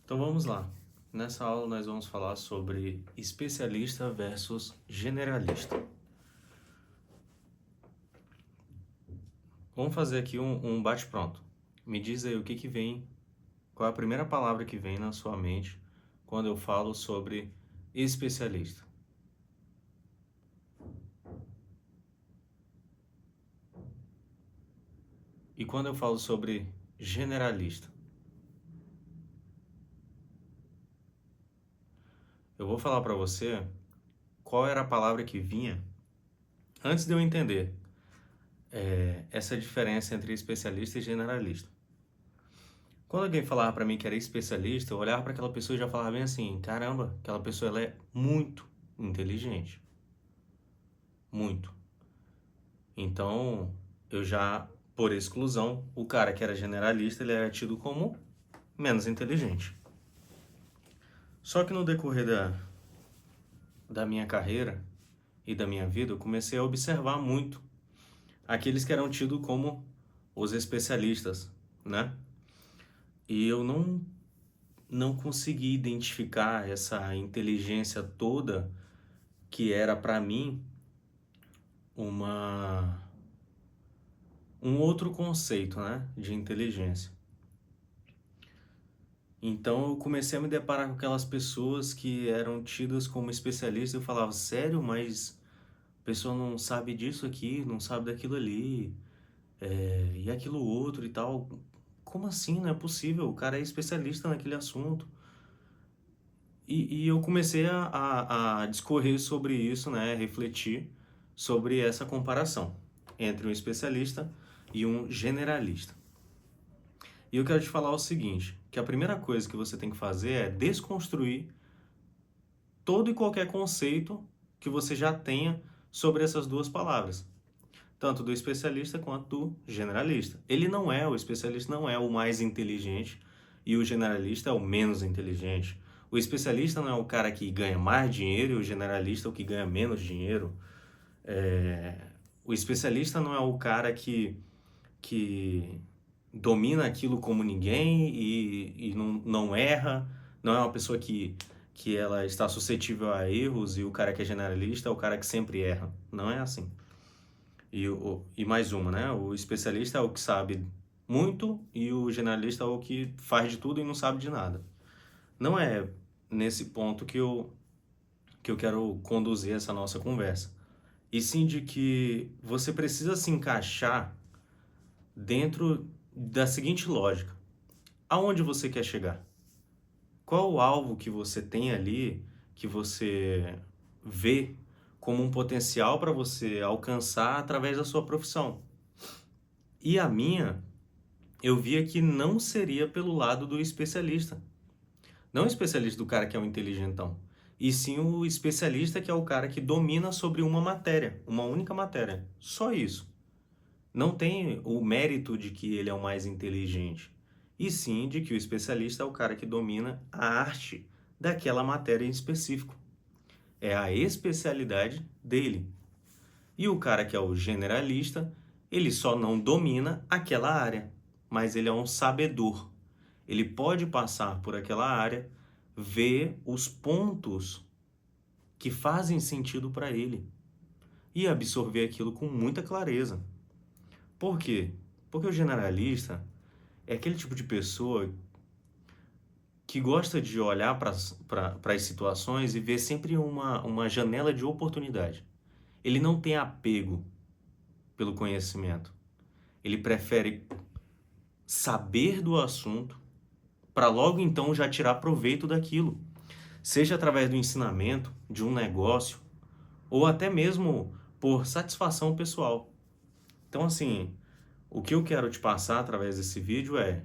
Então vamos lá. Nessa aula nós vamos falar sobre especialista versus generalista. Vamos fazer aqui um bate-pronto. Me diz aí o que vem, qual é a primeira palavra que vem na sua mente quando eu falo sobre especialista. E quando eu falo sobre generalista. Eu vou falar para você qual era a palavra que vinha antes de eu entender essa diferença entre especialista e generalista. Quando alguém falava para mim que era especialista, eu olhava para aquela pessoa e já falava bem assim: caramba, aquela pessoa ela é muito inteligente. Muito. Então, eu já, por exclusão, o cara que era generalista, ele era tido como menos inteligente. Só que no decorrer da minha carreira e da minha vida, eu comecei a observar muito aqueles que eram tidos como os especialistas, né? E eu não consegui identificar essa inteligência toda que era para mim uma um outro conceito, né, de inteligência. Então eu comecei a me deparar com aquelas pessoas que eram tidas como especialistas e eu falava, sério, mas a pessoa não sabe disso aqui, não sabe daquilo ali, e aquilo outro e tal. Como assim? Não é possível, o cara é especialista naquele assunto. E eu comecei a discorrer sobre isso, né, refletir sobre essa comparação entre um especialista e um generalista. E eu quero te falar o seguinte, que a primeira coisa que você tem que fazer é desconstruir todo e qualquer conceito que você já tenha sobre essas duas palavras, tanto do especialista quanto do generalista. O especialista não é o mais inteligente e o generalista é o menos inteligente. O especialista não é o cara que ganha mais dinheiro e o generalista é o que ganha menos dinheiro. O especialista não é o cara que domina aquilo como ninguém e não erra, não é uma pessoa que ela está suscetível a erros e o cara que é generalista é o cara que sempre erra. Não é assim. E mais uma, né? O especialista é o que sabe muito e o generalista é o que faz de tudo e não sabe de nada. Não é nesse ponto que eu quero conduzir essa nossa conversa. E sim de que você precisa se encaixar dentro da seguinte lógica: aonde você quer chegar? Qual o alvo que você tem ali que você vê como um potencial para você alcançar através da sua profissão? E a minha, eu via que não seria pelo lado do especialista. Não o especialista do cara que é o inteligentão, e sim o especialista que é o cara que domina sobre uma matéria, uma única matéria. Só isso. Não tem o mérito de que ele é o mais inteligente, e sim de que o especialista é o cara que domina a arte daquela matéria em específico. É a especialidade dele. E o cara que é o generalista, ele só não domina aquela área, mas ele é um sabedor. Ele pode passar por aquela área, ver os pontos que fazem sentido para ele e absorver aquilo com muita clareza. Por quê? Porque o generalista é aquele tipo de pessoa que gosta de olhar para as situações e ver sempre uma janela de oportunidade. Ele não tem apego pelo conhecimento. Ele prefere saber do assunto para logo então já tirar proveito daquilo, seja através do ensinamento, de um negócio, ou até mesmo por satisfação pessoal. Então, assim, o que eu quero te passar através desse vídeo é: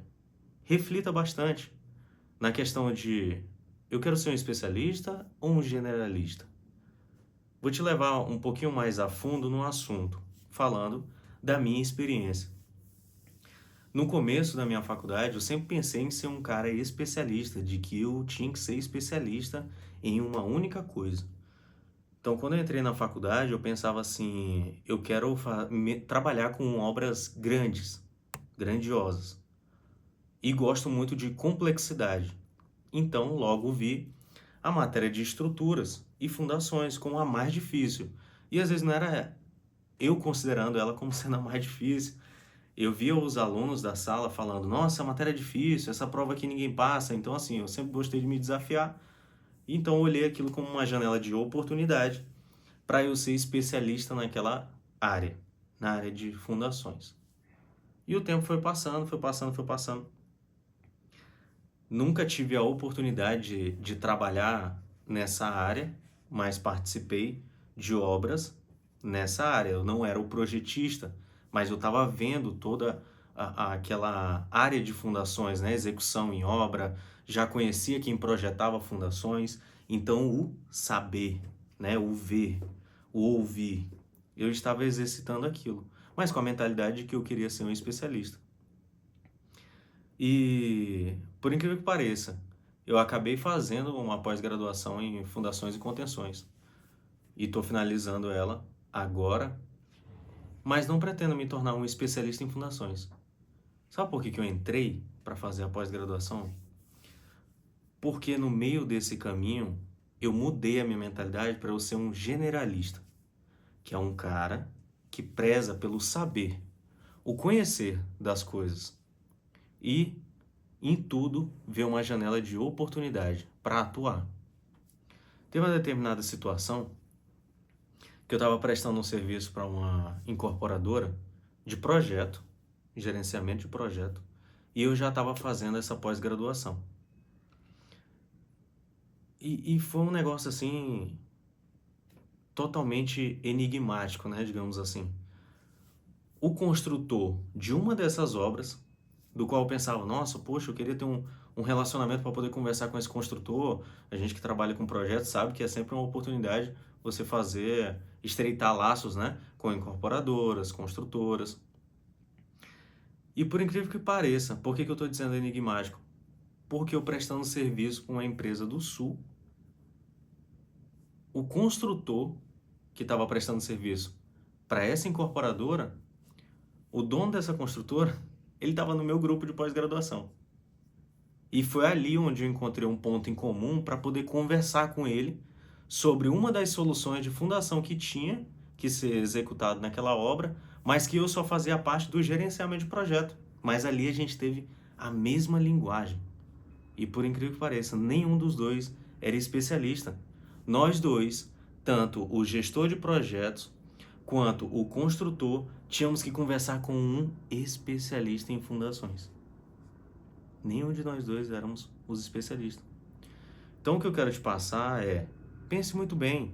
reflita bastante na questão de eu quero ser um especialista ou um generalista. Vou te levar um pouquinho mais a fundo no assunto, falando da minha experiência. No começo da minha faculdade, eu sempre pensei em ser um cara especialista, de que eu tinha que ser especialista em uma única coisa. Então, quando eu entrei na faculdade, eu pensava assim, eu quero trabalhar com obras grandes, grandiosas. E gosto muito de complexidade. Então, logo vi a matéria de estruturas e fundações como a mais difícil. E às vezes não era eu considerando ela como sendo a mais difícil. Eu via os alunos da sala falando: nossa, a matéria é difícil, essa prova aqui ninguém passa. Então, assim, eu sempre gostei de me desafiar. Então, eu olhei aquilo como uma janela de oportunidade para eu ser especialista naquela área, na área de fundações. E o tempo foi passando, foi passando, foi passando. Nunca tive a oportunidade de trabalhar nessa área, mas participei de obras nessa área. Eu não era o projetista, mas eu estava vendo toda aquela área de fundações, né? Execução em obra, já conhecia quem projetava fundações, então o saber, né? O ver, o ouvir, eu estava exercitando aquilo, mas com a mentalidade de que eu queria ser um especialista. E, por incrível que pareça, eu acabei fazendo uma pós-graduação em fundações e contenções. E estou finalizando ela agora, mas não pretendo me tornar um especialista em fundações. Sabe por que eu entrei para fazer a pós-graduação? Porque no meio desse caminho, eu mudei a minha mentalidade para eu ser um generalista, que é um cara que preza pelo saber, o conhecer das coisas. E em tudo vê uma janela de oportunidade para atuar. Teve uma determinada situação que eu estava prestando um serviço para uma incorporadora de projeto, gerenciamento de projeto, e eu já estava fazendo essa pós-graduação. E foi um negócio assim totalmente enigmático, né, digamos assim. O construtor de uma dessas obras, do qual eu pensava, nossa, poxa, eu queria ter um relacionamento para poder conversar com esse construtor. A gente que trabalha com projetos sabe que é sempre uma oportunidade você fazer, estreitar laços, né, com incorporadoras, construtoras. E por incrível que pareça, por que eu estou dizendo enigmático? Porque eu prestando serviço para uma empresa do Sul, o construtor que estava prestando serviço para essa incorporadora, o dono dessa construtora, ele estava no meu grupo de pós-graduação. E foi ali onde eu encontrei um ponto em comum para poder conversar com ele sobre uma das soluções de fundação que tinha que ser executado naquela obra, mas que eu só fazia parte do gerenciamento de projeto. Mas ali a gente teve a mesma linguagem. E por incrível que pareça, nenhum dos dois era especialista. Nós dois, tanto o gestor de projetos quanto o construtor, tínhamos que conversar com um especialista em fundações. Nenhum de nós dois éramos os especialistas. Então o que eu quero te passar é, pense muito bem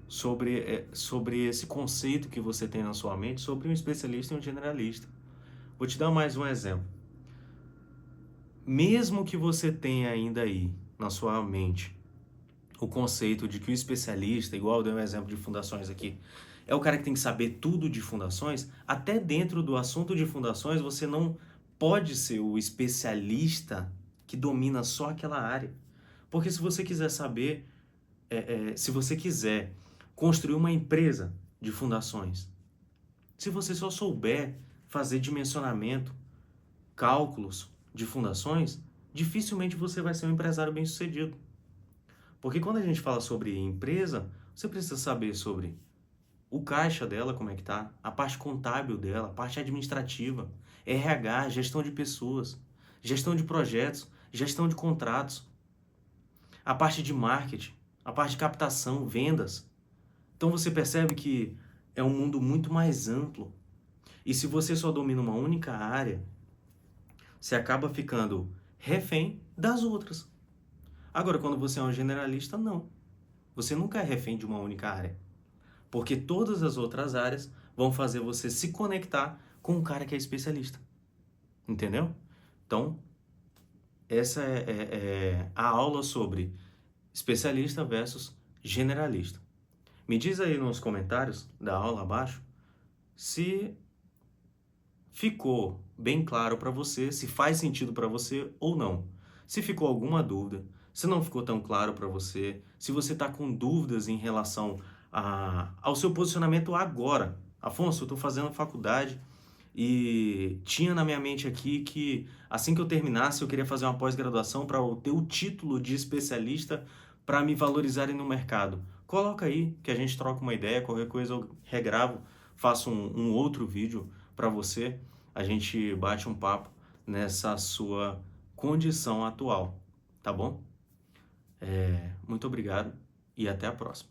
sobre esse conceito que você tem na sua mente sobre um especialista e um generalista. Vou te dar mais um exemplo. Mesmo que você tenha ainda aí na sua mente o conceito de que o especialista, igual eu dei um exemplo de fundações aqui, é o cara que tem que saber tudo de fundações, até dentro do assunto de fundações você não pode ser o especialista que domina só aquela área. Porque se você quiser saber, se você quiser construir uma empresa de fundações, se você só souber fazer dimensionamento, cálculos de fundações, dificilmente você vai ser um empresário bem-sucedido. Porque quando a gente fala sobre empresa, você precisa saber sobre o caixa dela, como é que tá, a parte contábil dela, a parte administrativa, RH, gestão de pessoas, gestão de projetos, gestão de contratos, a parte de marketing, a parte de captação, vendas. Então você percebe que é um mundo muito mais amplo. E se você só domina uma única área, você acaba ficando refém das outras. Agora, quando você é um generalista, não. Você nunca é refém de uma única área. Porque todas as outras áreas vão fazer você se conectar com um cara que é especialista. Entendeu? Então, essa é a aula sobre especialista versus generalista. Me diz aí nos comentários da aula abaixo se ficou bem claro para você, se faz sentido para você ou não. Se ficou alguma dúvida, se não ficou tão claro para você, se você está com dúvidas em relação ao seu posicionamento agora. Afonso, eu estou fazendo faculdade e tinha na minha mente aqui que assim que eu terminasse eu queria fazer uma pós-graduação para ter o título de especialista para me valorizarem no mercado. Coloca aí que a gente troca uma ideia, qualquer coisa eu regravo, faço um outro vídeo para você, a gente bate um papo nessa sua condição atual, tá bom? Muito obrigado e até a próxima.